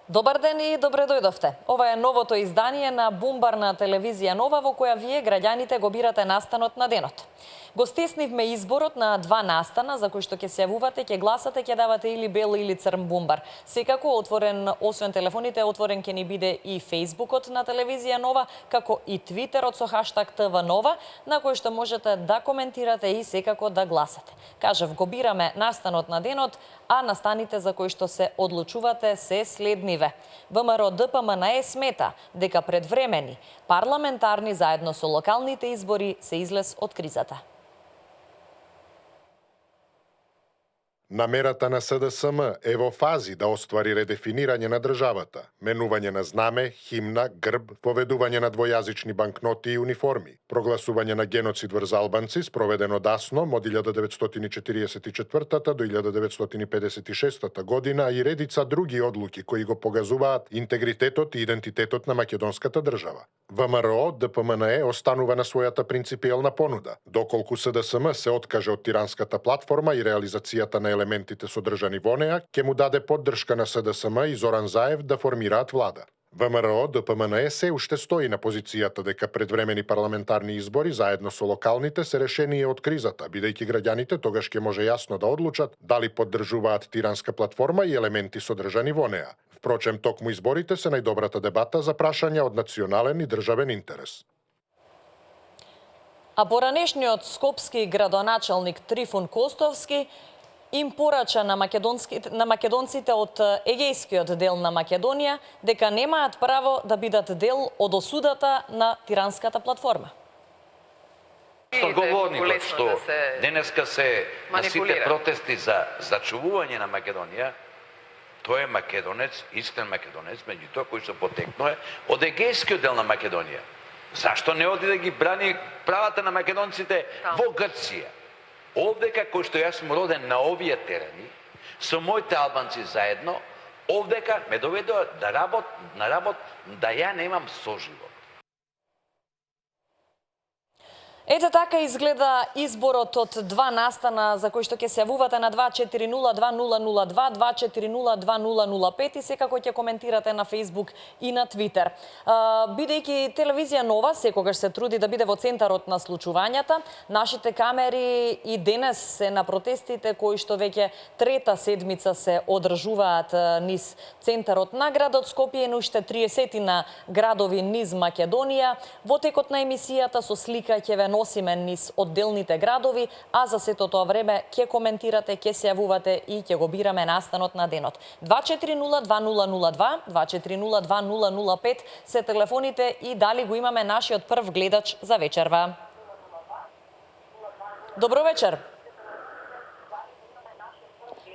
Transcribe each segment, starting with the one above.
Добар ден и добре дојдовте. Ова е новото издание на Бумбар на телевизија Нова, во која вие, граѓаните, го бирате настанот на денот. Го стеснивме изборот на два настана за кои што ќе се јавувате, ќе гласате, ќе давате или бел или црн бумбар. Секако отворен, освен телефоните, отворен ќе ни биде и Фејсбукот на телевизија Нова, како и Твитерот со хаштаг ТВ Нова, на кој што можете да коментирате и секако да гласате. Кажав, го бираме настанот на денот, а настаните за кои што се одлучувате се следниве. ВМРО ДПМНЕ смета дека предвремени парламентарни заедно со локалните избори се излез од кризата. Намерата на СДСМ е во фази да оствари редефинирање на државата, менување на знаме, химна, грб, поведување на двојазични банкноти и униформи, прогласување на геноцид врз албанци спроведено дасно од 1944 до 1956 година и редица други одлуки кои го погазуваат интегритетот и идентитетот на македонската држава. ВМРО ДПМНЕ останува на својата принципиелна понуда, доколку СДСМ се откаже од тиранската платформа и реализацијата на елементите содржани во неа, ќе му даде поддршка на СДСМ и Зоран Заев да формираат влада. ВМРО ДПМНЕ се уште стои на позицијата дека предвремени парламентарни избори заедно со локалните се решение од кризата, бидејќи граѓаните тогаш ќе може јасно да одлучат дали поддржуваат тиранска платформа и елементи содржани во неа. Впрочем, токму изборите се најдобрата дебата за прашања од национален и државен интерес. А поранешниот скопски градоначалник Трифун Костовски им порача на македонците од егејскиот дел на Македонија дека немаат право да бидат дел од осудата на тиранската платформа. Соговорникот што денеска се на сите протести за зачувување на Македонија, тој е македонец, искрен македонец, меѓутоа кој се потекнува од егејскиот дел на Македонија. Зашто не оди да ги брани правата на македонците во Грција? Овдека, кој што јас сум роден на овие терени, со моите албанци заедно, овдека ме доведува да работ, да ја немам соживот. Ете така изгледа изборот од два настана за кои што ќе се јавувате на 2402-002, 2402-005 и секако ќе коментирате на Фејсбук и на Твитер. Бидејќи телевизија Нова секогаш се труди да биде во центарот на случувањата, нашите камери и денес се на протестите кои што веќе трета седмица се одржуваат низ центарот на градот Скопје и уште 30 на градови низ Македонија. Во текот на емисијата со слика ќе ве носиме низ одделните градови, а за сето тоа време ќе коментирате, ќе се јавувате и ќе го бираме настанот на денот. 2402-002, 2402-005 се телефоните и дали го имаме нашиот прв гледач за вечерва. Добро вечер.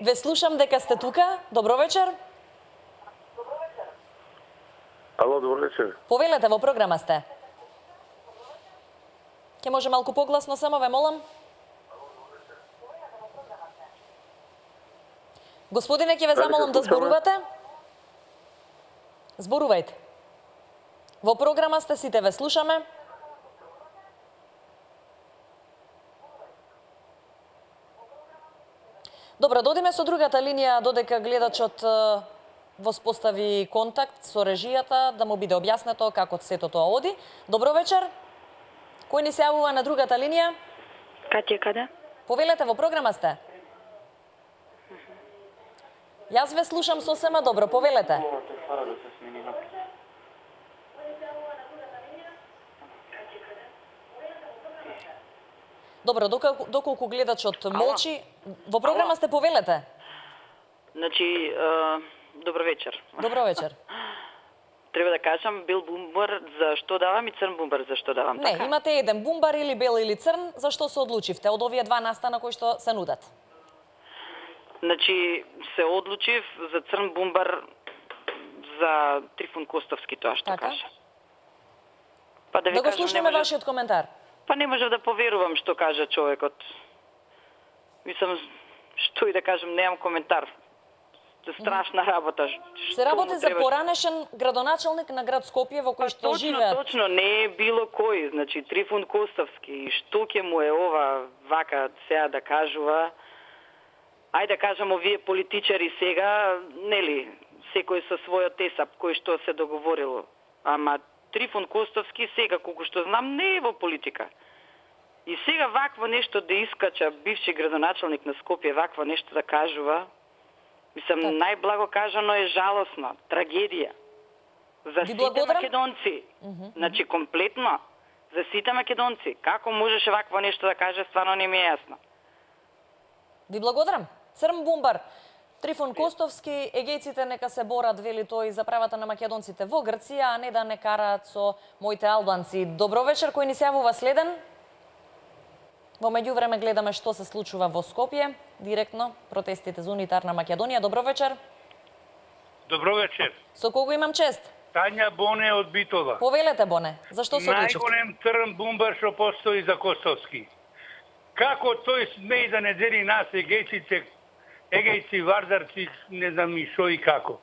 Ве слушам дека сте тука. Добро вечер. Ало, добро вечер. Повелете, во програма сте. Ке може малку погласно само, ве молам? Господине, ќе ве замолам да зборувате. Зборувајте. Во програма сте, сите ве слушаме. Добро, додиме со другата линија, додека гледачот воспостави контакт со режијата, да му биде објаснето како сето тоа оди. Добро вечер. Кој ни се јавува на другата линија? Катја, каде? Повелете, во програма сте. Јас ве слушам сосема добро, повелете. Добро, доколку гледачот молчи, во програма сте, повелете. Значи, добро вечер. Добро вечер. Треба да кажам бел бумбар за што давам и црн бумбар за што давам, Не, така? имате еден бумбар или бел или црн, за што се одлучивте од овие два настана кои што се нудат? Значи, се одлучив за црн бумбар за Трифун Костовски, тоа што Така? кажа. Па да ви Да го кажам, слушнеме вашиот коментар. Па не можев да поверувам што кажа човекот. Мислам, што и да кажам, немам коментар. Страшна работа. Се работи за поранешен градоначалник на град Скопје во кој што живеат. Точно, не е било кој, значи Трифун Костовски. Што ќе му е ова вака сега да кажува? Ајде да кажам, овие политичари сега, нели, секој со својот тесап кој што се договорило. Ама Трифон Костовски сега, колку што знам, не е во политика. И сега вакво нешто да искача бивши градоначалник на Скопје, вакво нешто да кажува, мислам, најблаго кажано е жалосно, трагедија. За сите македонци. Значи, комплетно. За сите македонци. Како можеше вакво нешто да каже, стварно не ми е јасно. Ви благодарам. Црн бумбар. Трифон Костовски, егејците нека се борат, вели тој, за правата на македонците во Грција, а не да не караат со моите албанци. Добро вечер, кој ни се јавува следен? Во меѓувреме гледаме што се случува во Скопје, директно, протестите за унитарна Македонија. Добро вечер. Добро вечер. Со кого имам чест? Тања Боне од Битола. Повелете, Боне, зашто се одлучивте? Најголем црн бумбар што постои за Костовски. Како тој смеј да не дели нас егејци, вардарци, не знам и шо и како.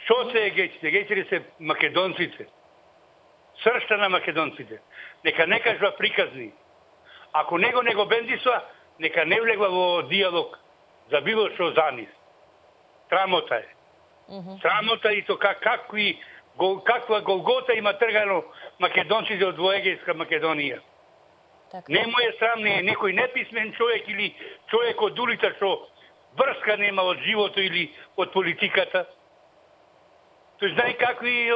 Шо се егејците? Егејците се македонците. Сршта на македонците. Нека не кажува приказни. Ако него не го бендисува, нека не влегва во диалог за било што за нив. Срамота е. Срамота и то каква голгота има тргано македонците од воегејска Македонија. Не му е срам, не е некој неписмен човек или човек од улица што врска нема од живото или од политиката. Тој знае какви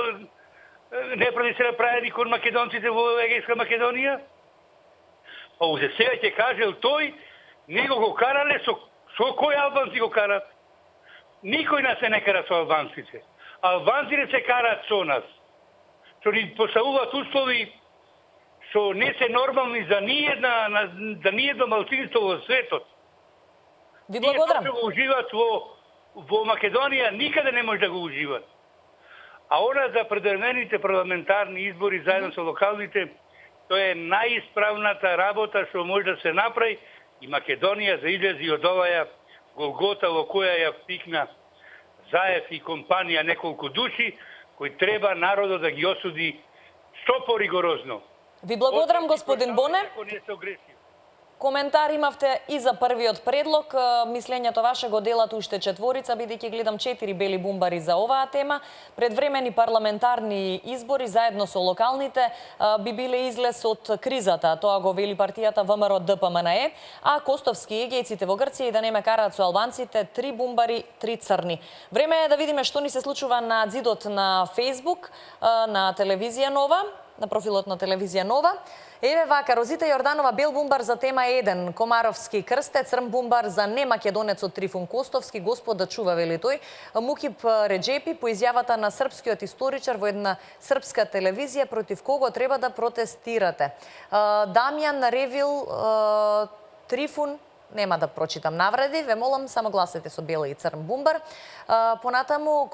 неправди се направени кон македонците во егејска Македонија? А за сега ќе кажел тој, него го карале со кој албанци го карат? Никој нас не кара со албанците. Албанците се карат со нас. Што ни поставуваат услови што не се нормални за ниедно малцинство во светот. Ви благодарам. Ние го уживат во Македонија, никаде не може да го уживат. А она за предвремените парламентарни избори заедно со локалните, тоа е најисправната работа што може да се направи и Македонија за излези од оваа голгота во која ја втикна Заев и компанија неколку души, кои треба народот да ги осуди што поригорозно. Ви благодарам, господин Боне. Коментар имавте и за првиот предлог. Мислењето ваше го делат уште четворица, бидејќи гледам 4 бели бумбари за оваа тема. Предвремени парламентарни избори заедно со локалните би биле излез од кризата. Тоа го вели партијата ВМРО ДПМНЕ, а Костовски егејците во Грција и да не ме караат со албанците, 3 бумбари, 3 црни. Време е да видиме што ни се случува на ѕидот на Facebook, на телевизија Нова, на профилот на телевизија Нова. Еве вака, Розита Јорданова, бел бумбар за тема 1, Комаровски крсте, црн бумбар за немакедонецот Трифон Костовски, Господ да чува, вели тој. Мукип Реджепи по изјавата на српскиот историчар во една српска телевизија против кого треба да протестирате. Дамјан Ревил Трифон, нема да прочитам навреди, ве молам, само гласете со бел и црн бумбар. Понатаму,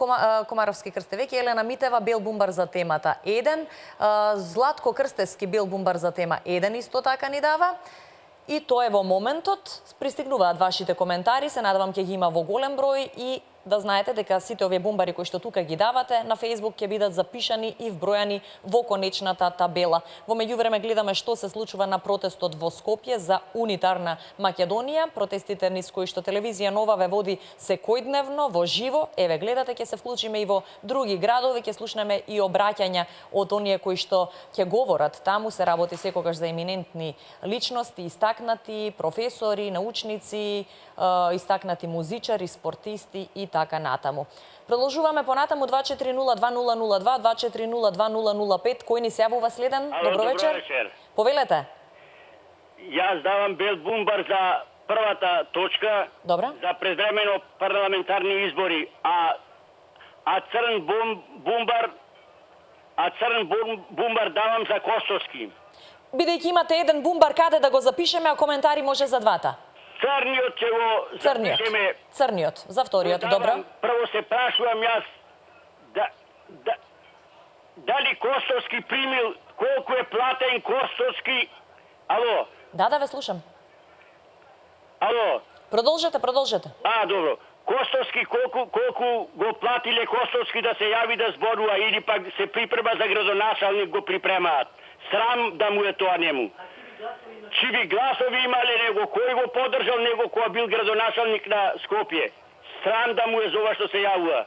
Комаровски крсте веќе, Елена Митева, бел бумбар за темата 1, Златко Крстевски, бел бумбар за тема 1 исто така ни дава. И тоа е во моментот, пристигнуваат вашите коментари, се надевам ќе ги има во голем број и да знаете дека сите овие бумбари кои што тука ги давате на Facebook ќе бидат запишани и вбројани во конечната табела. Во меѓувреме гледаме што се случува на протестот во Скопје за унитарна Македонија. Протестите низ кои што телевизија Нова ве води секојдневно во живо. Еве гледате, ќе се вклучиме и во други градови, ќе слушнеме и обраќања од оние кои што ќе говорат. Таму се работи секогаш за еминентни личности, истакнати професори, научници, истакнати музичари, спортисти и така натаму. Продолжуваме понатаму 2402002, 2402005. Кој ни се јавува следен? Добро вечер. Повелете. Јас давам бел бумбар за првата точка. Добро. За предвремено парламентарни избори, а црн бумбар давам за Костовски. Бидејќи имате еден бумбар каде да го запишеме, а коментари може за двата. Црниот ќе го запишеме. Црниот, за вториот, добро. Прво се прашувам јас дали Костовски примил, колку е платен Костовски. Ало? Да, ве слушам. Ало? Продолжете. Добро. Костовски, колку го платиле Костовски да се јави да зборува или пак се припрема за градоначалник го припремаат. Срам да му е тоа нему. Чиви гласови имале него, кој го поддржал него кој бил градоначалник на Скопје. Срам да му е за ова што се јавува.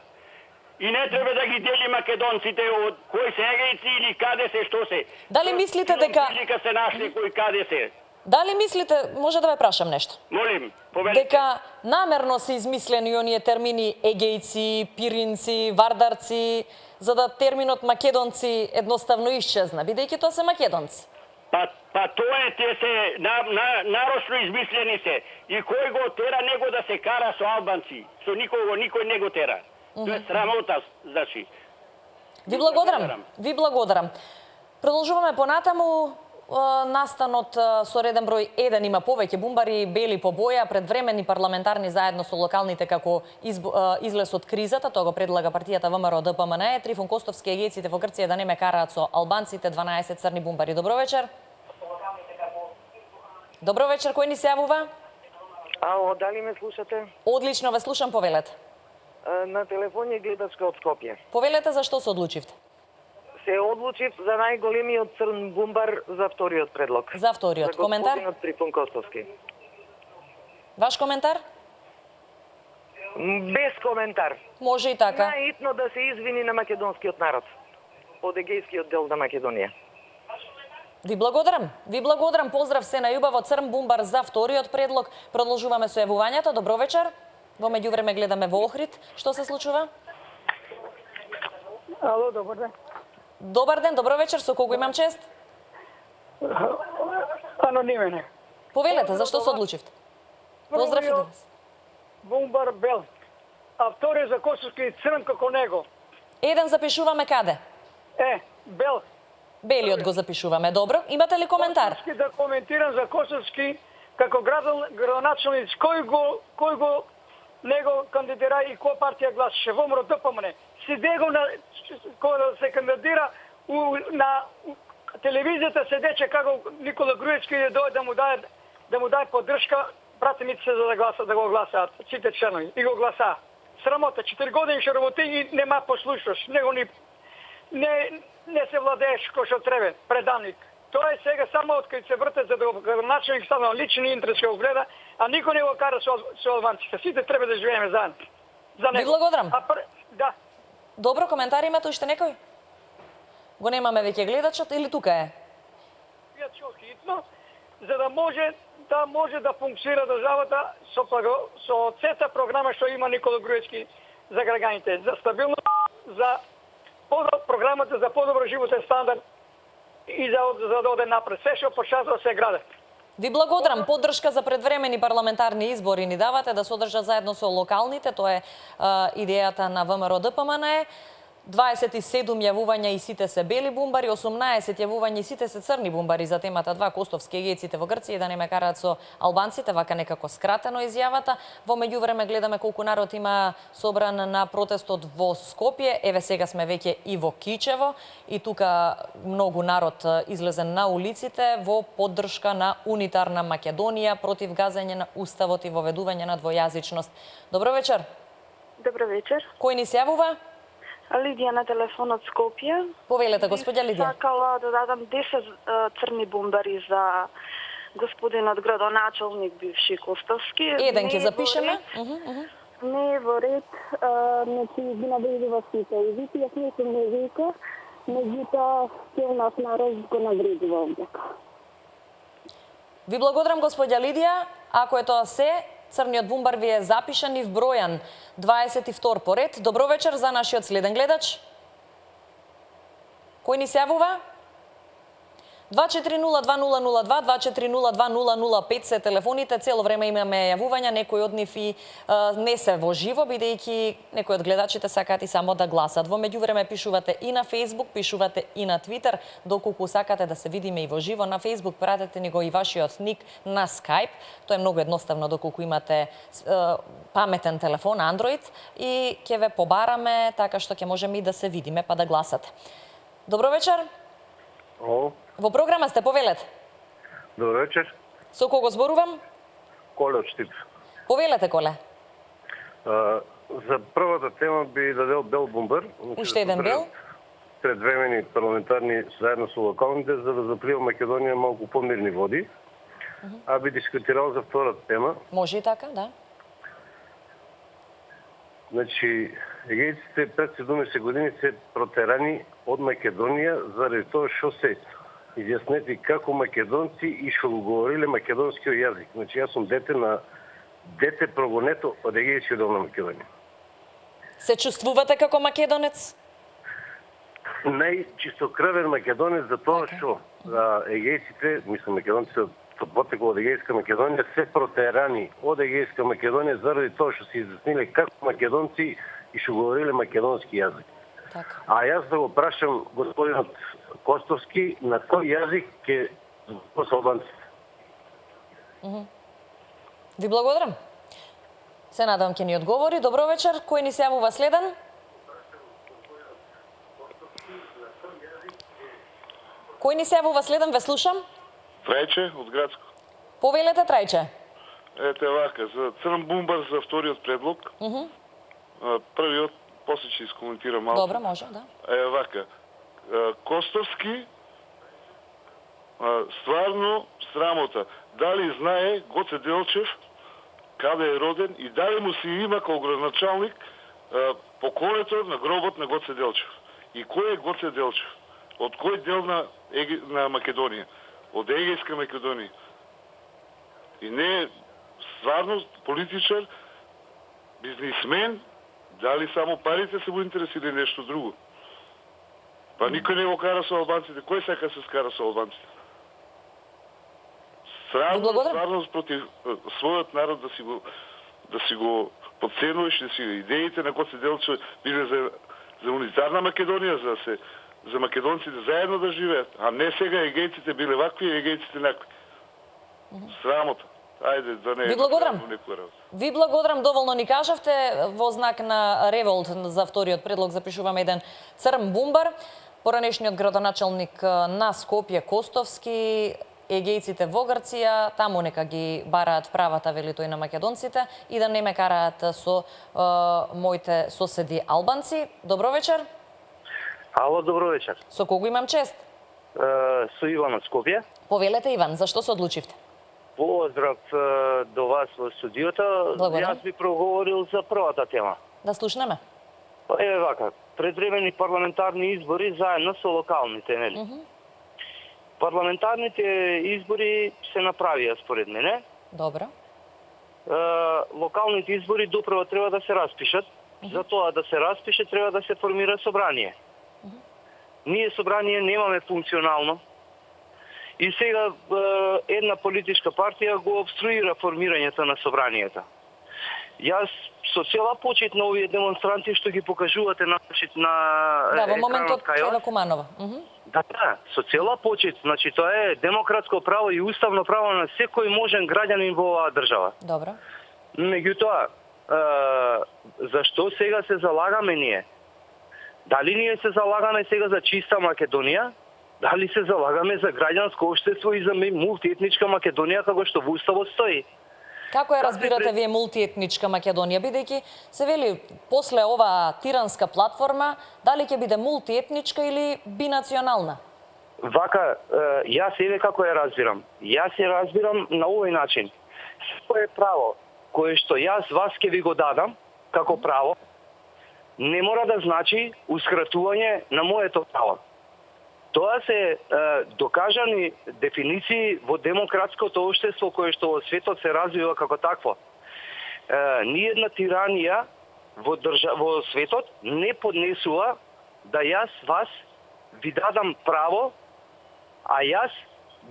И не треба да ги дели македонците од кои се егејци или каде се, што се. Дали мислите дека Прилика се нашли кои каде се. Дали мислите, може да ве прашам нешто? Молим, повелите. Дека намерно се измислени оние термини егејци, пиринци, вардарци, за да терминот македонци едноставно исчезна, бидејќи тоа се македонци. Па тоа е, те се нарочно измислени се. И кој го тера него да се кара со албанци? Со никој не го тера. Тоа е срамота, значи. Ви благодарам. Ви благодарам. Продолжуваме понатаму. Настанот со реден број 1 има повеќе бумбари бели по боја, предвремени парламентарни заедно со локалните како излез од кризата, тоа го предлага партијата ВМРО ДПМН. Трифун Костовски, егејците во Грција да не ме караат со албанците, 12 црни бумбари. Добро вечер. Добро вечер, кој ни се јавува? Ало, дали ме слушате? Одлично ве слушам, повелете. На телефон е гледачка од Скопје. Повелете зашто се одлучивте? Се одлучив за најголемиот црн бумбар за вториот предлог. За вториот. Коментар? За господинот Трифун Костовски. Ваш коментар? Без коментар. Може и така. Најитно да се извини на македонскиот народ. Од егејскиот дел на Македонија. Ви благодарам. Ви благодарам. Поздрав се на јубаво црн бумбар за вториот предлог. Продолжуваме со јавувањето. Добро вечер. Во меѓувреме гледаме во Охрид. Што се случува? Ало, добар ден. Добар ден, добро вечер. Со кого имам чест? Анонимен е. Повелете, зашто се одлучивте? Поздрав и до вас. Бумбар бел. А втори за Косовски црн како него. Еден запишуваме каде? Бел. Белиот го запишуваме. Добро. Имате ли коментар? Косовски да коментирам за Косовски како градоначалник, кој го него кандидира и која партија гласаше. ВМРО ДПМН. Сиде го на кога се кандидира на телевизијата седече како Никола Груевски дојде да му даде поддршка, брате ми се за да го гласаат сите членови и го гласаа. Срамота, 4 години ще работи и нема послушност. Него не се владееш кој што треба, преданик. Тоа е сега само од кај се врте за градоначалник станал личен интерес ќе го гледа, а никој не го кара со албанците. Сите треба да живееме заедно. За него. Ви благодарам. Да. Добро, коментар имате уште некој? Го немаме веќе гледачот или тука е? Ја чух хитно, за да може да функцира државата со сета програма што има Никола Груевски за граѓаните, за стабилност, за програмата за подобро животен стандард и за да оде напред. Се што почнато се граде. Ви благодарам. Поддршка за предвремени парламентарни избори ни давате да се одржат заедно со локалните. Тоа е идејата на ВМРО ДПМН. 27 јавувања и сите се бели бумбари, 18 јавувања и сите се црни бумбари за темата 2 Костовски егејците во Грција да не ме караат со албанците, вака некако скратено изјавата. Во меѓувреме гледаме колку народ има собран на протестот во Скопје. Еве сега сме веќе и во Кичево и тука многу народ излезен на улиците во поддршка на унитарна Македонија против газење на уставот и воведување на двојазичност. Добро вечер. Добро вечер. Кој ни се јавува? Лидија на телефон од Скопје. Повелете, господја Лидија. Сакала да дадам 10 црни бумбари за господинот градоначалник бивши Костовски. Еден ќе запишеме. Не е во ред, значи ги набрили во сите езици, јас не сум езика, меѓутоа цел нас народ го навредува овдека. Ви благодарам, господја Лидија. Ако е тоа се, црниот бумбар ви е запишан и вбројан 22 поред. Добро вечер за нашиот следен гледач. Кој ни се јавува? 2402002, 2402005 се телефоните. Цело време имаме јавувања, некои од нив и не се во живо, бидејќи некои од гледачите сакаат и само да гласат. Во меѓувреме пишувате и на Facebook, пишувате и на Twitter, доколку сакате да се видиме и во живо. На Facebook пратете ни го и вашиот ник на Skype. Тоа е многу едноставно доколку имате паметен телефон Android и ќе ве побараме така што ќе можеме и да се видиме па да гласате. Добро вечер. Во програма сте, повелете. Добро вечер. Со кого зборувам? Коле од Штип. Повелете, Коле. За првата тема би дадел бел бумбар. Уште еден бел? Предвремени парламентарни заедно со локалните, за да заплива Македонија малку помирни води. А би дискутирал за втората тема. Може и така, да. Значи, егејците пред 70 години се протерани од Македонија заради тоа што се изјаснети како македонци и што го говориле македонскиот јазик. Значи, јас сум дете прогонето од егејскиот дел на Македонија. Се чувствувате како македонец? Најчистокрвен македонец за тоа што егејците, мислам македонците од потекло од егејска Македонија, се протерани од егејска Македонија заради тоа што се изјасниле како македонци и што говориле македонски јазик. Така. А јас да го прашам господинот Костовски на кој јазик ќе зборува со албанците. Ви благодарам. Се надам ќе ни одговори. Добро вечер. Кој ни се јавува следен? Кој ни се јавува следен? Ве слушам. Трајче од Градско. Повелете, Трајче. Ете вака, за Црн бумбар за вториот предлог. Првиот, после ќе искоментирам малку. Добро, може, да. Вака, Костовски, стварно срамота. Дали знае Гоце Делчев каде е роден и дали му си има како градоначалник поколето на гробот на Гоце Делчев. И кој е Гоце Делчев? Од кој дел на Македонија? Од Егејска Македонија. И не е стварно политичар, бизнисмен, дали само парите се му интересира нешто друго? Па никој не го кара со албанците. Кој сака се скара со албанците? Срамно, стварно против својот народ да си го подценуваш, да си идеите на Гоце Делчев биле за унитарна Македонија, за македонците заедно да живеат, а не сега егејците биле вакви и егејците накви. Срамота. Ајде, да не... Ви благодарам. Ви благодарам, доволно ни кажавте. Во знак на револт за вториот предлог запишуваме еден Црн бумбар. Поранешниот градоначалник на Скопје Костовски, егејците во Грција, таму нека ги бараат правата, вели тој, на македонците и да не ме караат со моите соседи албанци. Добро вечер. Ало, добро вечер. Со кого имам чест? Со Иван од Скопје. Повелете, Иван, зашто се одлучивте? Поздрав до вас во студиото. Благодарам. Јас би проговорил за првата тема. Да слушнеме. Еве вака, предвремени парламентарни избори заедно со локалните, нели? Парламентарните избори се направија според мене. Добро. Локалните избори допрво треба да се распишат. За тоа да се распише треба да се формира собрание. Ние собрание немаме функционално. И сега една политичка партија го обструира формирањето на собранието. Јас со цела почит на овие демонстранти што ги покажувате на да, во моментот Ева Куманова. Да, со цела почит, значи тоа е демократско право и уставно право на секој можен граѓанин во оваа држава. Добро. Меѓутоа, зашто сега се залагаме ние? Дали ние се залагаме сега за чиста Македонија? Дали се залагаме за граѓанско општество и за мултиетничка Македонија како што во уставот стои? Како ја разбирате вие мултиетничка Македонија, бидејќи се вели после оваа тиранска платформа, дали ќе биде мултиетничка или бинационална? Вака, јас еве како ја разбирам. Јас ја разбирам на овој начин. Секое право кое што јас вас ќе ви го дадам како право, не мора да значи ускратување на моето право. Тоа се докажани дефиниции во демократското општество кое што во светот се развива како такво. Ниедна тиранија во светот не поднесува да јас вас ви дадам право, а јас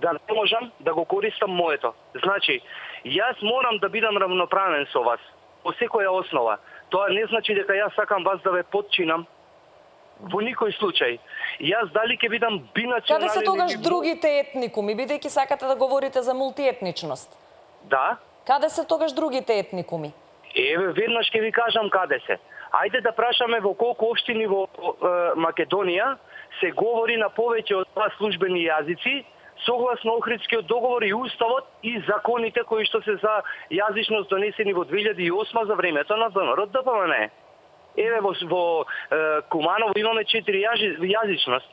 да не можам да го користам моето. Значи, јас морам да бидам равноправен со вас по секоја основа. Тоа не значи дека јас сакам вас да ве подчинам. Во никој случај. Јас дали ќе бидам бинационален... Каде се тогаш другите етникуми, бидејќи сакате да говорите за мултиетничност? Да. Каде се тогаш другите етникуми? Еве, веднаш ќе ви кажам каде се. Ајде да прашаме во колку општини во Македонија се говори на повеќе од 2 службени јазици, согласно Охридскиот договор и уставот и законите кои што се за јазичност донесени во 2008 за времето на ВМРО ДПМН. Еве во Куманово имаме 4 јазичност.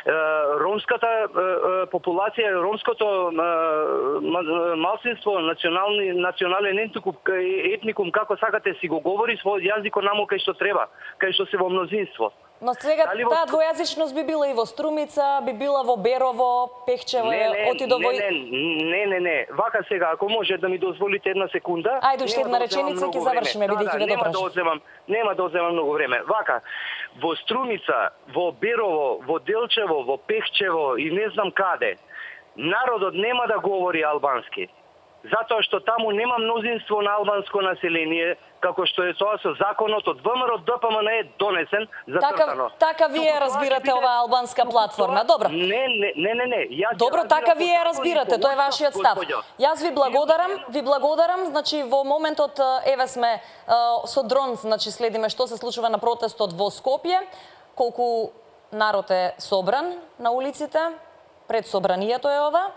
ромската популација, ромското малцинство, национален етникум, како сакате си го говори својот јазик онамо кај што треба, кај што се во мнозинство. Но сега таа двојазичност би била и во Струмица, би била во Берово, Пехчево, отидо во... Не. Вака сега, ако може да ми дозволите една секунда... Ајде, уште една реченица ќе завршиме, бидејќи ве допрашав. Нема да одземам многу време. Вака, во Струмица, во Берово, во Делчево, во Пехчево и не знам каде, народот нема да говори албански. Затоа што таму нема мнозинство на албанско население, како што е тоа со законот од ВМРО ДПМН е донесен зацртано. Така вие разбирате оваа албанска платформа. Добро. Не. Добро, така вие разбирате, тоа е вашиот став. Јас ви благодарам, значи во моментот еве сме со дрон, значи следиме што се случува на протестот во Скопје, колку народ е собран на улиците, пред собранието е ова.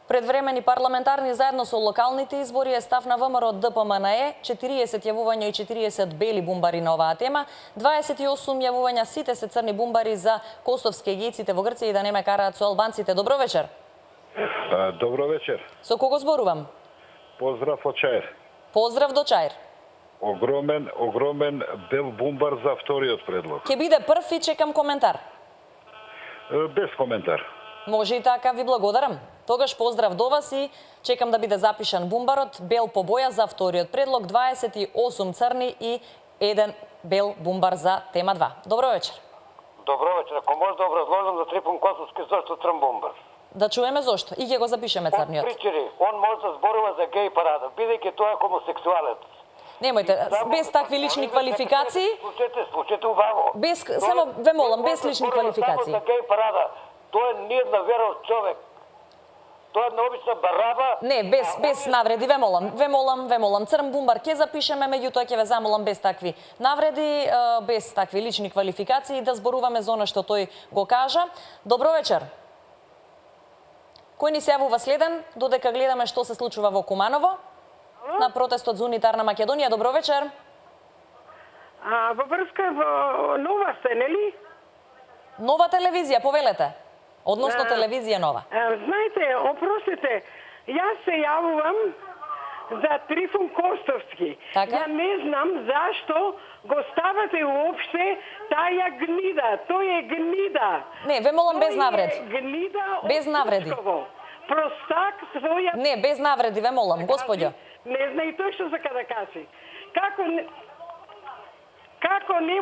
Предвремени парламентарни заедно со локалните избори е став на ВМРО ДПМН е 40 јавувања и 40 бели бумбари на оваа тема, 28 јавувања сите се црни бумбари за косовски егејците во Грција и да не ме караат со албанците. Добро вечер. Добро вечер. Со кого зборувам? Поздрав од Чаир. Поздрав до Чаир. Огромен бел бумбар за вториот предлог. Ќе биде прв и чекам коментар. Без коментар. Може и така, ви благодарам. Тогаш поздрав до вас и чекам да биде запишан бумбарот бел по боја за вториот предлог, 28 црни и 1 бел бумбар за тема 2. Добро вечер. Добро вечер. Ако може да образложам за Трифун Косовски зашто црн бумбар. Да чуеме зошто и ќе го запишеме црниот. Причини, он може да зборува за геј парада, бидејќи тоа е хомосексуалец. Немојте, без такви лични квалификации. Слушайте убаво. Само ве молам, без лични квалификации. За геј парада, тоа не е една веров човек. Тоа е една обична бараба. Не, без навреди, ве молам. Црн бумбар ќе запишеме, меѓутоа ќе ве замолам без такви навреди, без такви лични квалификации да зборуваме за она што тој го кажа. Добро вечер. Кој ни се јавува следен, додека гледаме што се случува во Куманово на протестот за унитарна Македонија. Добро вечер. Во врска во Нова сте, нели? Нова телевизија, повелете. Односно телевизија Нова. Знаете, опростите, јас се јавувам за Трифун Костовски. Така? Ја не знам зашто го ставате уопште таја гнида. Тој е гнида. Не, ве молам без навреди. Тој е гнида без навреди. Простак своја... Не, без навреди, ве молам, господјо. Не знае тој што сака да кажи. Како не...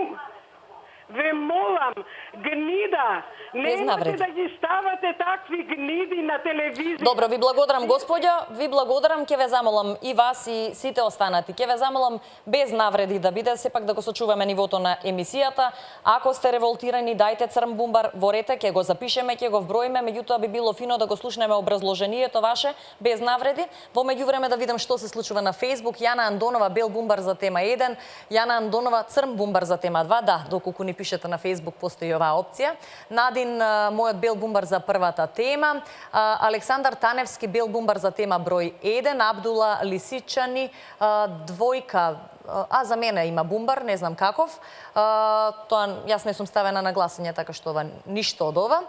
Ве молам, гнида, немате да ги ставате такви гниди на телевизија. Добро, ви благодарам, господјо, ви благодарам, ќе ве замолам и вас и сите останати. Ќе ве замолам без навреди да биде, сепак да го сочуваме нивото на емисијата. Ако сте револтирани, дајте црн бумбар во рете, ќе го запишеме, ќе го вброиме, меѓутоа би било фино да го слушнеме образложението ваше без навреди. Во меѓувреме да видам што се случува на Facebook. Јана Андонова бел бумбар за тема 1, Јана Андонова црн бумбар за тема 2. Да, доколку ни пишете на Facebook постои оваа опција. Надин, мојот бел бумбар за првата тема. Александар Таневски бел бумбар за тема број 1. Абдула Лисичани двојка. За мене има бумбар, не знам каков. Тоа јас не сум ставена на гласање, така што ништо од ова.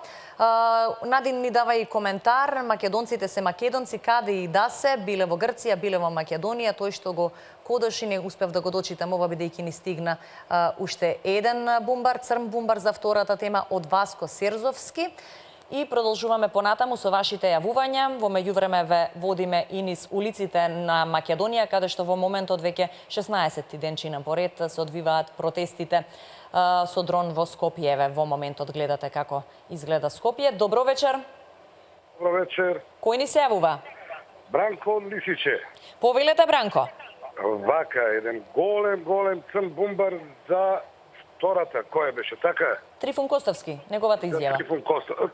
Надин ни дава и коментар. Македонците се македонци, каде и да се, биле во Грција, биле во Македонија. Тој што го кодоши, не успев да го дочитам ова, бидејќи ни стигна уште еден бумбар, црн бумбар за втората тема од Васко Серзовски. И продолжуваме понатаму со вашите јавувања. Во меѓувреме ве водиме и низ улиците на Македонија, каде што во моментот веќе 16 денчина поред се одвиваат протестите со дрон во Скопје. Во моментот гледате како изгледа Скопје. Добро вечер. Добро вечер. Кој ни се јавува? Бранко Лисиче. Повелете, Бранко. Вака, еден голем црн бумбар за втората, која беше, така? Трифун Костовски, неговата изјава.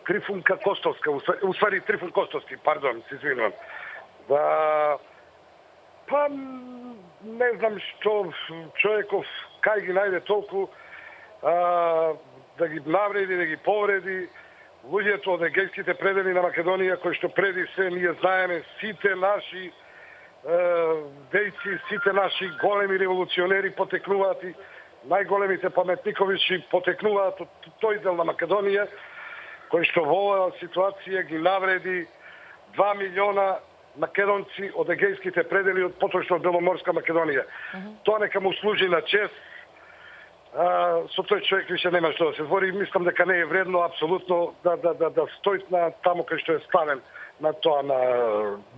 Трифунка Костовска, усвари Трифун Костовски, пардон, се извинувам. Па, не знам што човеков, кај ги најде толку, да ги навреди, да ги повреди, луѓето од егејските предели на Македонија, кои што преди се, ние знаеме, сите наши дејци, сите наши големи револуционери потекнуваат најголемите паметниковици потекнуваат од тој дел на Македонија, кој што во оваа ситуација ги навреди 2 милиона македонци од егејските предели од поточно Беломорска Македонија. Тоа нека му служи на чест. Со тој човек више нема што да се збори. Мислам дека не е вредно апсолутно да стои на таму кај што е ставен на тоа на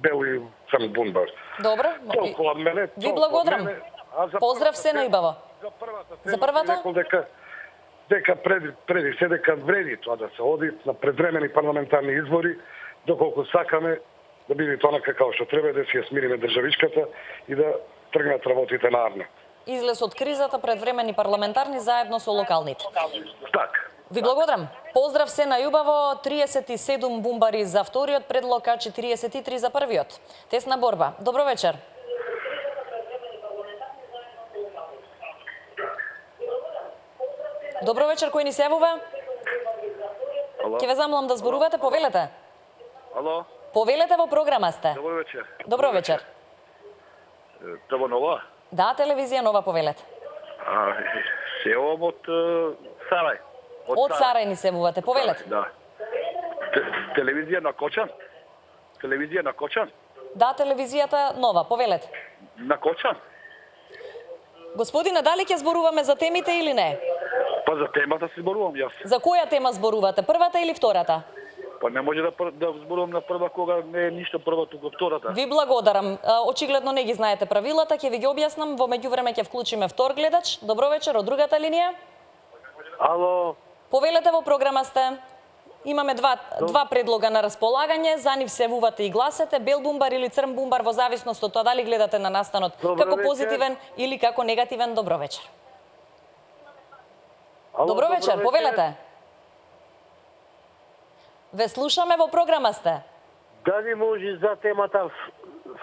Бел и Црн Бунбар. Добро. Толку од мене. Ви благодарам. Поздрав се најубаво. За првата? Дека преди се дека вреди тоа да се оди на предвремени парламентарни избори, доколку сакаме да биде тоа како што треба, да си ја смириме државичката и да тргнат работите на арна. Излез од кризата, предвремени парламентарни заедно со локалните. Така. Ви благодарам. Поздрав се најубаво. 37 бумбари за вториот предлог, а 43 за првиот. Тесна борба. Добро вечер. Добро вечер, кој ни се јавува? Ќе ве замолам да зборувате, повелете. Ало? Повелете, во програма сте. Добро вечер. Добро вечер. Тоа нова? Да, телевизија нова, повелете. Се јавам од Сарај. Од Сарај ни се јавувате, повелете. Да. Телевизија на Кочан? Телевизија на Кочан? Да, телевизијата нова, повелете. На Кочан? Господине, дали ќе зборуваме за темите или не? Па за темата се зборувам јас. За која тема зборувате? Првата или втората? Па не може да зборувам на прва кога не е ништо прва тука втората. Ви благодарам. Очигледно не ги знаете правилата, ќе ви ги објаснам. Во меѓувреме ќе вклучиме втор гледач. Добро вечер, од другата линија. Ало. Повелете, во програма сте. Имаме два предлога на располагање, за нив се јавувате и гласете, бел бумбар или црн бумбар, во зависност од тоа дали гледате на настанот како позитивен или како негативен. Добро вечер. Добро вечер, повелете. Ве слушаме, во програма сте. Дали може за темата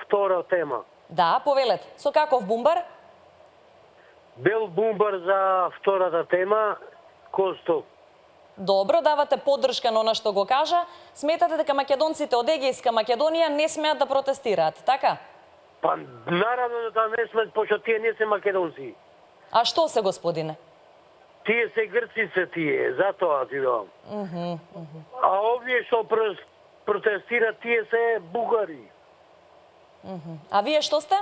втора тема? Да, повелете. Со каков бумбар? Бел бумбар за втората тема, Костов. Добро, давате поддршка на она што го кажа. Сметате дека македонците од Егејска Македонија не смеат да протестираат, така? Па наравно да не смеат, пошто тие не се македонци. А што се, господине? Тие се грци се тие, затоа ти давам. А овие што протестираат, тие се бугари. А вие што сте?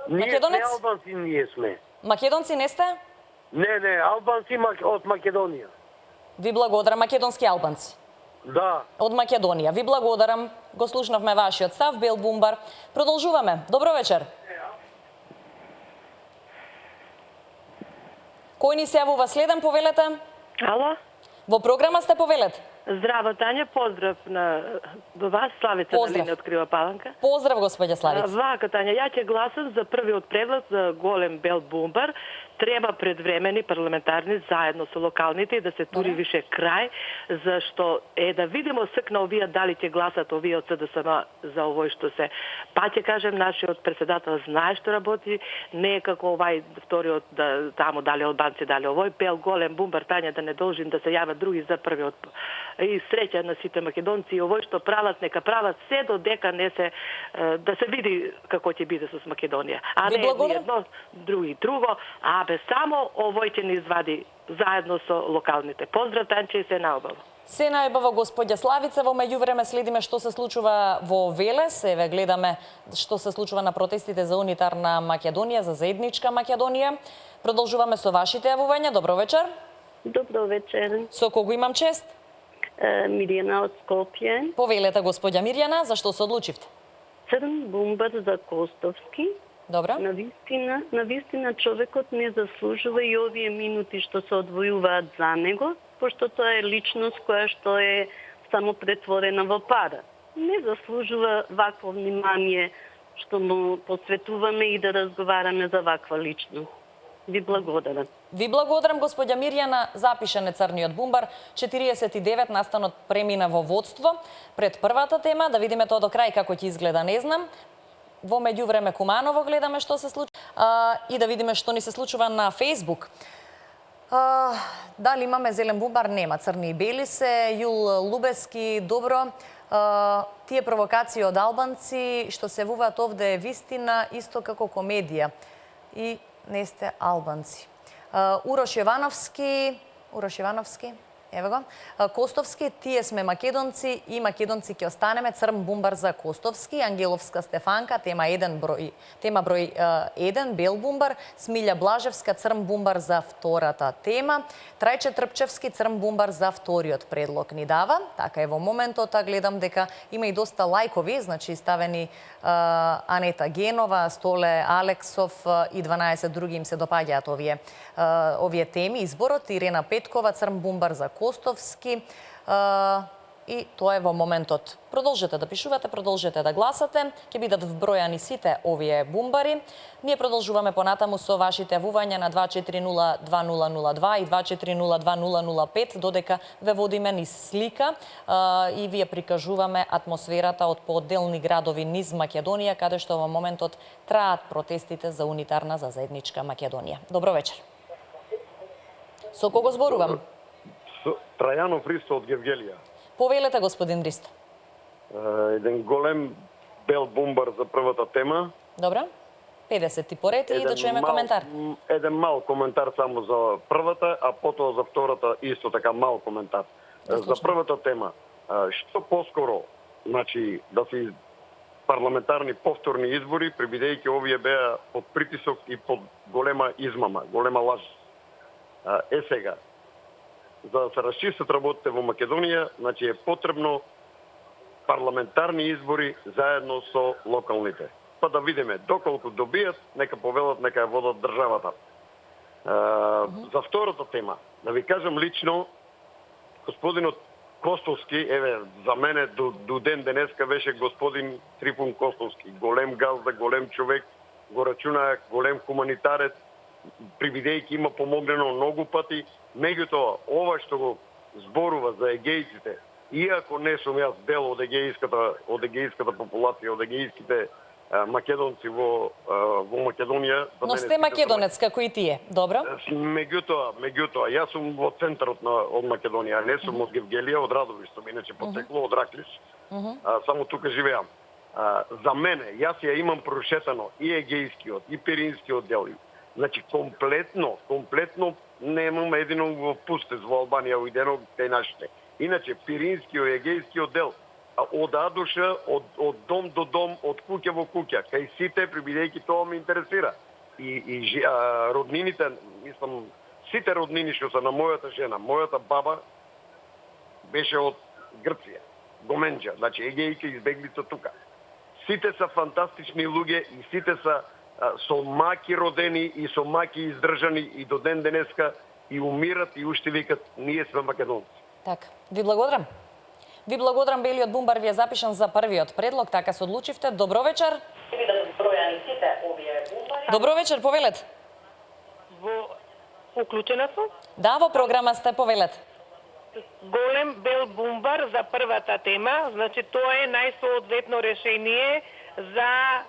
Ние сме албанци, ние сме. Македонци не сте? Не, албанци од Македонија. Ви благодарам, македонски албанци. Да. Од Македонија. Ви благодарам. Го слушнавме вашиот став, бел бумбар. Продолжуваме. Добро вечер. Кој ни се јавува следен, повелете? Ало? Во програма сте, повелете. Здраво, Тања, поздрав до вас, Славица на линија од Крива Паланка. Поздрав, господја Славица. Вака, Тања, ја ќе гласам за првиот предлог за голем бел бумбар. Треба предвремени парламентарни заедно со локалните и да се тури више крај, зашто да видимо сакна овие дали ќе гласат овие од СДСМ за овој што се. Па ќе кажем, нашиот председател знае што работи, не е како овај вториот таму дали албанци, дали овој бел голем бумбар, Тања, да не должим да се јават други за првиот. И среќа на сите македонци, и овој што прават, нека прават се додека не се да се види како ќе биде со Македонија. А не едно, друго, само овој ќе ни извади заедно со локалните. Поздрав, Танче, и се најубаво. Се најубаво, господја Славица. Во меѓувреме следиме што се случува во Велес. Еве гледаме што се случува на протестите за унитарна Македонија, за заедничка Македонија. Продолжуваме со вашите јавувања. Добро вечер. Добро вечер. Со кого имам чест? Мирјана од Скопје. Повелете, господја Мирјана, зашто се одлучивте? Црн бумбар за Костовски. Добро. На вистина човекот не заслужува и овие минути што се одвојуваат за него, пошто тоа е личност која што е само претворена во пара. Не заслужува вакво внимание што му посветуваме и да разговараме за ваква личност. Ви благодарам. Ви благодарам, господја Мирјана. Запишан е црниот бумбар. 49 настанот премина во водство. Пред првата тема, да видиме тоа до крај како ќе изгледа, не знам. Во меѓувреме Куманово гледаме што се случува и да видиме што ни се случува на Фејсбук. Дали имаме зелен бумбар? Нема. Црни и бели се. Јул Лубески, добро. Тие провокации од албанци што се јавуваат овде е вистина, исто како комедија. И не сте албанци. Урош Јовановски, ево го. Костовски, тие сме македонци и македонци ќе останеме. Црн бумбар за Костовски. Ангеловска Стефанка, тема број 1, бел бумбар. Смилја Блажевска, црн бумбар за втората тема. Трајче Трпчевски, црн бумбар за вториот предлог ни дава. Така е во моментот, гледам дека има и доста лајкови, значи ставени Анета Генова, Столе Алексов и 12 други им се допаѓаат овие теми. Изборот Ирена Петкова, црн бумбар за Костовски. И тоа е во моментот. Продолжете да пишувате, продолжете да гласате. Ќе бидат вбројани сите овие бумбари. Ние продолжуваме понатаму со вашите јавувања на 2402002 и 2402005, додека ве водиме низ слика и вие прикажуваме атмосферата од поодделни градови низ Македонија, каде што во моментот траат протестите за унитарна, за заедничка Македонија. Добро вечер. Со кого зборувам? Трајанов Ристо од Гевгелија. Повелете, господин Ристо. Еден голем бел бумбар за првата тема. Добро. 50 поред и да чуеме коментар. Еден мал коментар само за првата, а потоа за втората исто така мал коментар. За првата тема, што поскоро, значи, да се парламентарни повторни избори, прибидејќи овие беа под притисок и под голема измама, голема лаж. Сега, за да се расчистат работите во Македонија, значи е потребно парламентарни избори заедно со локалните. Па да видиме доколку добијат, нека повелат, нека ја водат државата. За втората тема, да ви кажам лично, господинот Костовски, еве, за мене до ден денеска беше господин Трифун Костовски. Голем газда, голем човек, го рачуна, голем хуманитарец, прибидејќи има помогнено многу пати. Меѓутоа, ова што го зборува за егејците, иако не сум јас дел од егејската популација, од егејските македонци во Македонија. Но сте македонец, како и тие, добро? Меѓутоа, јас сум во центарот од Македонија, не сум од Гевгелија, од Радовишто, иначе потекло од Раклиш. Само тука живеам. За мене, јас ја имам прошетано и егејскиот, и пиринскиот дел. Значи, комплетно немам едино во Пустец, во Албанија, уидено кај нашите. Иначе, пиринскиот и егејскиот дел, од Адуша, од дом до дом, од куќа во куќа, кај сите, прибидејќи тоа ме интересира. И роднините, мислам, сите роднини што се на мојата жена, мојата баба беше од Грција, Гоменџа, значи егејка избеглица тука. Сите се фантастични луѓе и сите се со маки родени и со маки издржани и до ден денеска и умират и уште викат ние сме македонци. Така, ви благодарам. Ви благодарам, белиот бумбар ви е запишан за првиот предлог, така се одлучивте. Добро вечер. Добро вечер, повелете. Уклучена сум? Да, во програма сте, повелете. Голем бел бумбар за првата тема, значи тоа е најсоодветно решение за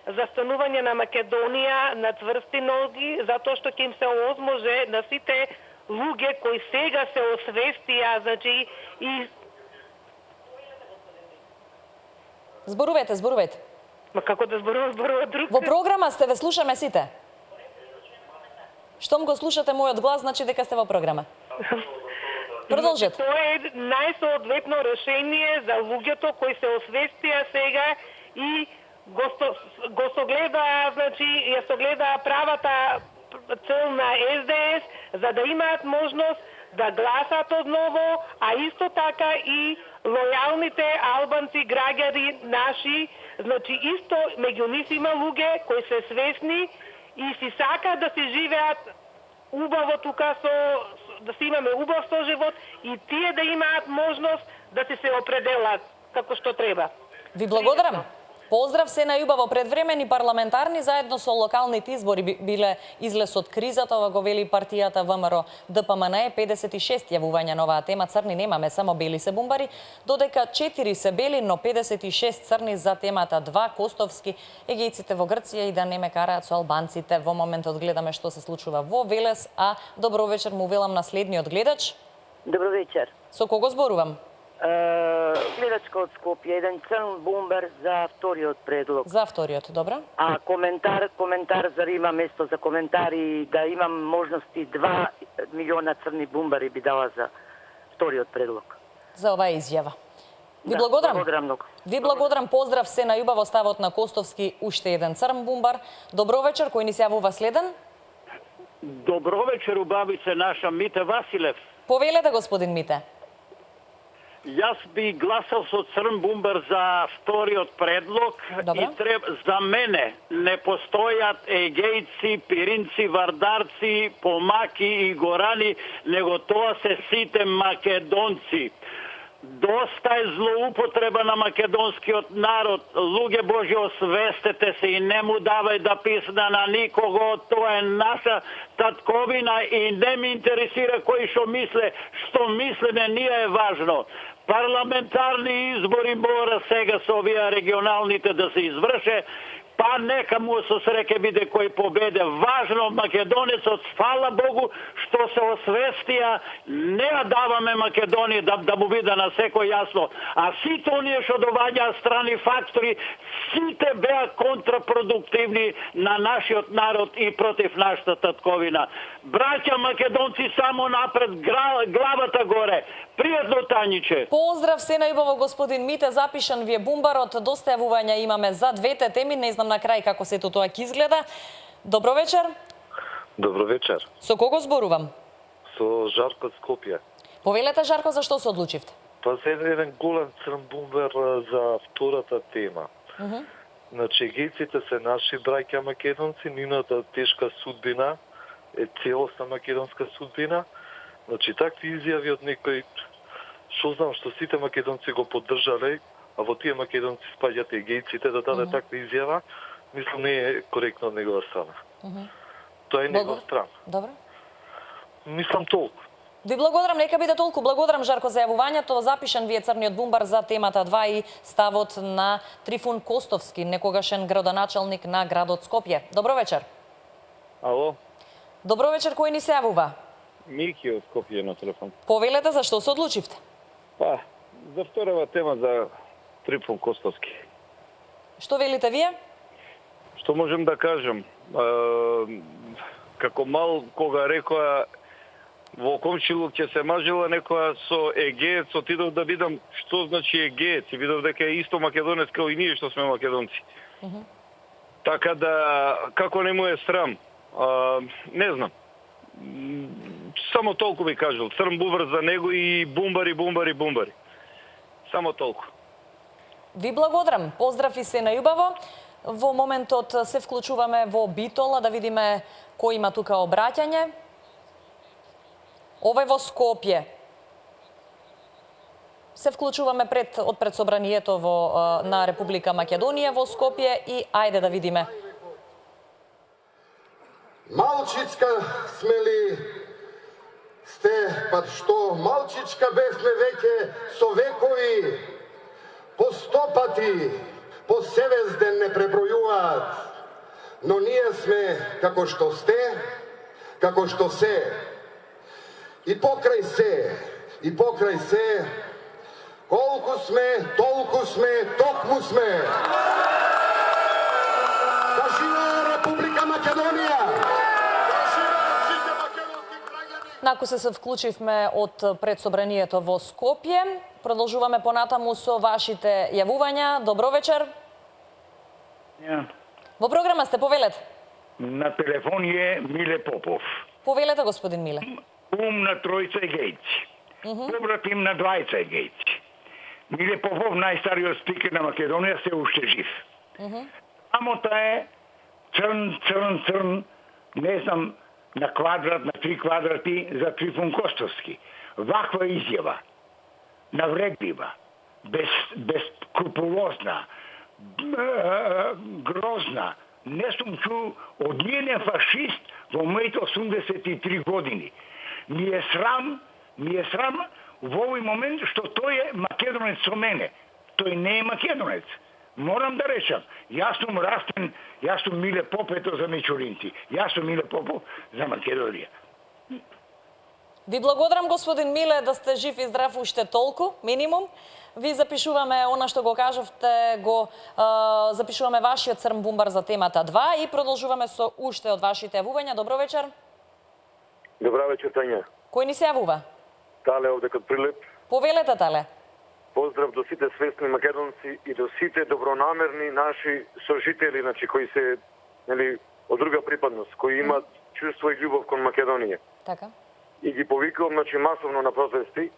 застанување на Македонија на цврсти ноги, затоа што ќе им се озможе на сите луѓе кои сега се освестија, значи и Зборувате. Ма како да зборува друг? Во програма сте, ве слушаме сите. Штом го слушате мојот глас, значи дека сте во програма. Продолжете. Тоа е најсоодветно решение за луѓето кои се освестија сега и го согледа, значи, ја согледа правата цел на СДС, за да имаат можност да гласат одново, а исто така и лојалните албанци, граѓани наши, значи исто меѓу нив има луѓе кои се свесни и си сакаат да си живеат убаво тука да си имаме убав соживот и тие да имаат можност да се определат како што треба. Ви благодарам. Поздрав се најубаво предвремени парламентарни заедно со локалните избори биле излез од кризата, ова го вели партијата ВМРО ДПМН, 56 јавувања на оваа тема, црни немаме, само бели се бумбари, додека 4 се бели, но 56 црни за темата 2 Костовски, егејците во Грција и да не ме караат со албанците. Во моментот гледаме што се случува во Велес, а добро вечер му велам на следниот гледач. Добро вечер. Со кого зборувам? Гледачка од Скопје, еден црн бумбар за вториот предлог. За вториот, добро. А коментар, зар има место за коментари, да имам можности 2 милиона црни бумбари би дала за вториот предлог. За оваа изјава. Ви благодарам. Благодарам многу. Ви благодарам, поздрав се на љубаво ставот на Костовски, уште еден црн бумбар. Добро вечер, кој ни се јавува следен? Добро вечер, убавице наша Мите Василев. Повелете, господин Мите. Јас би гласал со црн бумбар за вториот предлог. Добро. И за мене не постојат егејци, пиринци, вардарци, помаки и горани, него тоа се сите македонци. Доста е злоупотреба на македонскиот народ. Луѓе Божи, освестете се и не му давај да писна на никого. Тоа е наша татковина и не ми интересира кој што мисле. Што мислиме ние е важно. Парламентарни избори мора сега со овие регионалните да се изврше. Па нека му со среќа биде кој победе. Важно, македонецот, фала Богу, што се освестија, не ја даваме Македонија да му биде на секој јасно. А сите оние што доваѓаат страни фактори, сите беа контрапродуктивни на нашиот народ и против нашата татковина. Браќа македонци, само напред, главата горе. Пријатно, Тањиче. Поздрав се најубаво, господин Мите, запишан ви е бумбарот. Доста јавувања имаме за двете теми, не знам на крај како сето тоа ќе изгледа. Добро вечер. Добро вечер. Со кого зборувам? Со Жарко од Скопје. Повелете, Жарко, за што се одлучивте? Па за еден голем црн бумбар за втората тема. Значи, егејците се наши браќа македонци, нивната тешка судбина е целосна македонска судбина. Значи, такви изјави од некој, што знам што сите македонци го поддржале, а во тие македонци спаѓат егејците да даде таква изјава, мислам не е коректно од негова страна. Тоа е негова страна. Добро. Мислам толку. Ви благодарам, нека биде толку. Благодарам, Жарко, за јавувањето. Запишан ви е црниот бумбар за темата 2 и ставот на Трифун Костовски, некогашен градоначалник на градот Скопје. Добро вечер. Ало? Добро вечер, кој ни се јавува? Мики од Скопје на телефон. Повелете, за што се одлучивте? Па, за вторава тема за Трифун Костовски. Што велите вие? Што можем да кажем? Како мал, кога рекоа во Комчилук ќе се мажила некоја со егеец, отидов да видам што значи егеец и видов дека е исто македонец како и ние што сме македонци. Така да, како не му е срам? Не знам. Само толку би кажал. Црн бумбар за него и бумбари, бумбари, бумбари. Само толку. Ви благодарам. Поздрав и се најубаво. Во моментот се вклучуваме во Битола да видиме кој има тука обраќање. Овој во Скопје. Се вклучуваме од предсобранието на Република Македонија во Скопје и ајде да видиме. Малчичка сме ли сте, па што малчичка бевме веќе со векови, по 100 пати, по севезден не пребројуваат, но ние сме како што сте, како што се. И покрај се, колку сме, толку сме, токму сме. Да живее Република Македонија! Накусе се вклучивме од предсобранието во Скопје. Продолжуваме понатаму со вашите јавувања. Добро вечер. Во програма сте, повелете. На телефон е Миле Попов. Повелете, господин Миле. На тројца егејци. Побратим на 20 егејци. Миле Попов, најстариот спикер на Македонија, се уште жив. Самота е црн, не знам, на квадрат, на 3 квадрати за Трифун Костовски. Ваква изјава, навредлива, безкрупулозна, грозна. Не сум чул од ниједен фашист во моите 83 години. Ми е срам во овој момент што тој е македонец со мене. Тој не е македонец. Морам да речам, јас сум растен, јас сум Миле Попов за Мичуринци. Јас сум Миле Попов за Македонија. Ви благодарам, господин Миле, да сте жив и здрав уште толку, минимум. Ви запишуваме она што го кажавте, запишуваме вашиот црн бумбар за темата 2 и продолжуваме со уште од вашите јавувања. Добро вечер. Добра вечер, Тања. Кој ни се јавува? Тале овде код Прилеп. Повелете, Тале. Поздрав до сите свесни македонци и до сите добронамерни наши сожители, значи кои се, нели, од друга припадност, кои имаат чувство и љубов кон Македонија. Така. И ги повикувам, значи, масовно на протести.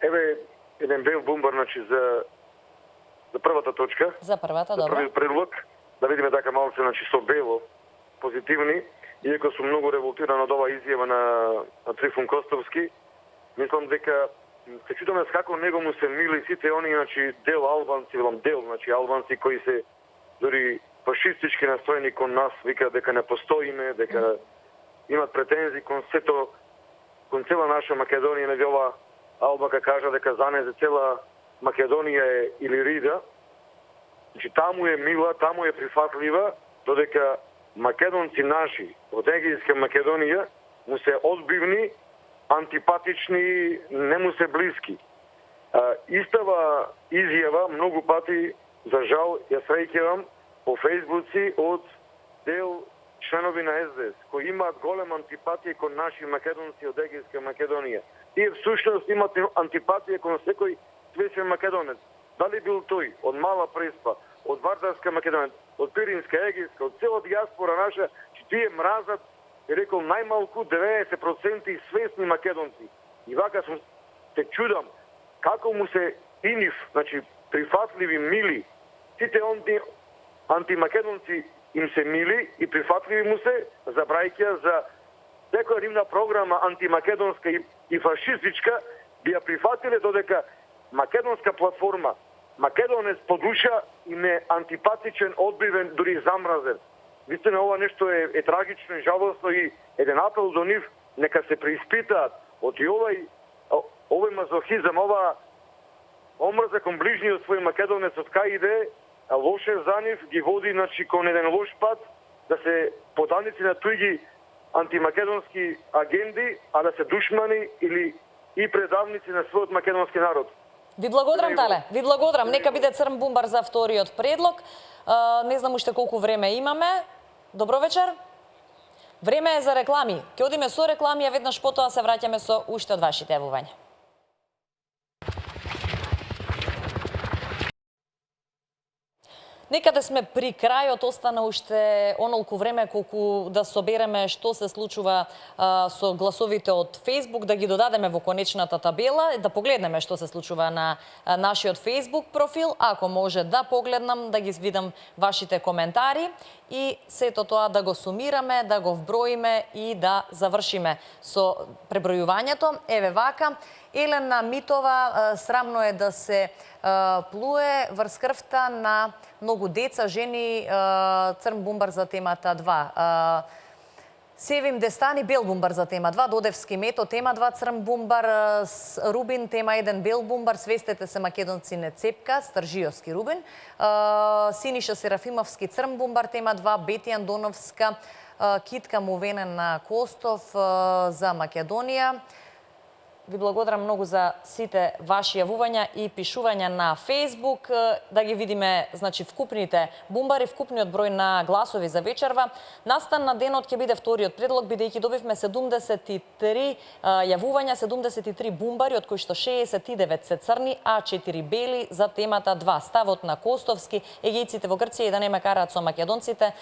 Еве еден бел бумбар, значи, за првата точка. За првата, добро. За првиот предлог. Да видиме така малце, значи, со бело, позитивни. Иако сум многу револтиран од оваа изјава на Трифун Костовски, мислам дека се чудаме с како него му се мили сите они, значи, дел албанци, значи, албанци кои се дори фашистички настроени кон нас, вика дека не постоиме, дека имат претензии кон сето, кон цела наша Македонија, неви ова албака кажа дека за нея за цела Македонија е Илирида. Значи, таму е мила, таму е прифатлива, додека македонци наши од Егејска Македонија му се одбивни, антипатични, не му се блиски. Истава изјава многу пати, за жал, ја среќавам по фејсбуци од дел членови на СДС, кои имаат голема антипатија кон наши македонци од Егејска Македонија. Тие всушност имаат антипатија кон секој свесен македонец. Дали бил тој од Мала Преспа, од Вардарска Македонија, од Пиринска, Егејска, од цела дијаспора наша, че тие мразат, рекол, најмалку 90% свесни македонци. И вака сум се чудам, како му се инив, значи, прифатливи, мили, сите антимакедонци им се мили и прифатливи му се, забрајќа за секоја нивна програма антимакедонска и фашистичка, би ја прифатиле додека македонска платформа, македонец по душа им е антипатичен, одбивен, дури замразен. Вистина, ова нешто е трагично и жалостно и еден апел до нив, нека се преиспитаат од и овој мазохизам, ова омрза кон ближниот свој македонец од кај иде, лоше за нив, ги води, значи, кон еден лош пат, да се поданици на туѓи антимакедонски агенди, а да се душмани или и предавници на својот македонски народ. Ви благодарам, Тале. Ви благодарам. Нека биде црн бумбар за вториот предлог. Не знам уште колку време имаме. Добро вечер. Време е за реклами. Ќе одиме со реклами, а веднаш потоа се враќаме со уште од вашите јавувања. Некаде сме при крајот, остана уште онолку време колку да собереме што се случува со гласовите од Facebook, да ги додадеме во конечната табела, да погледнеме што се случува на нашиот Facebook профил, ако може да погледнам, да ги видам вашите коментари и сето тоа да го сумираме, да го вброиме и да завршиме со пребројувањето. Еве вака, Елена Митова, срамно е да се плуе врз крвта на многу деца, жени, црн бумбар за темата 2. Севим Дестани, бел бумбар за тема 2, Додевски Мето, тема 2, црн бумбар, Рубин, тема 1, бел бумбар, свестете се македонци не цепка, Старжиовски Рубин, Синиша Серафимовски, црн бумбар, тема 2, Бети Андоновска, Китка Мовенен на Костов за Македонија. Ви благодарам многу за сите ваши јавувања и пишувања на Facebook. Да ги видиме, значи, вкупните бумбари, вкупниот број на гласови за вечерва. Настан на денот ќе биде вториот предлог, бидејќи добивме 73 јавувања, 73 бумбари, од кои што 69 се црни, а 4 бели за темата 2. Ставот на Костовски, егејците во Грција и да не ме караат со македонците,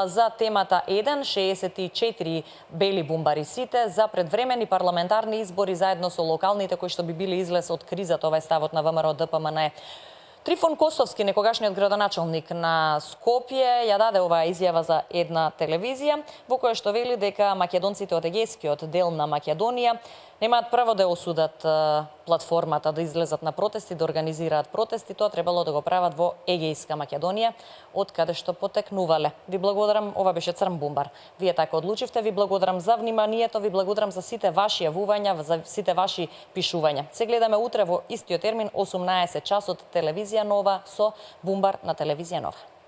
за темата 1, 64 бели бумбари сите, за предвремени парламентарни избори заедно со локалните кои што би били излез од кризата, ова е ставот на ВМРО ДПМН. Трифон Костовски, некогашниот градоначалник на Скопје, ја даде оваа изјава за една телевизија, во која што вели дека македонците од егејскиот дел на Македонија немаат право да осудат платформата да излезат на протести, да организираат протести, тоа требало да го прават во Егејска Македонија, од каде што потекнувале. Ви благодарам, ова беше црн бумбар. Вие така одлучивте, ви благодарам за вниманието, ви благодарам за сите ваши јавувања, за сите ваши пишувања. Се гледаме утре во истиот термин, 18 часот, телевизија Нова со бумбар на телевизија Нова.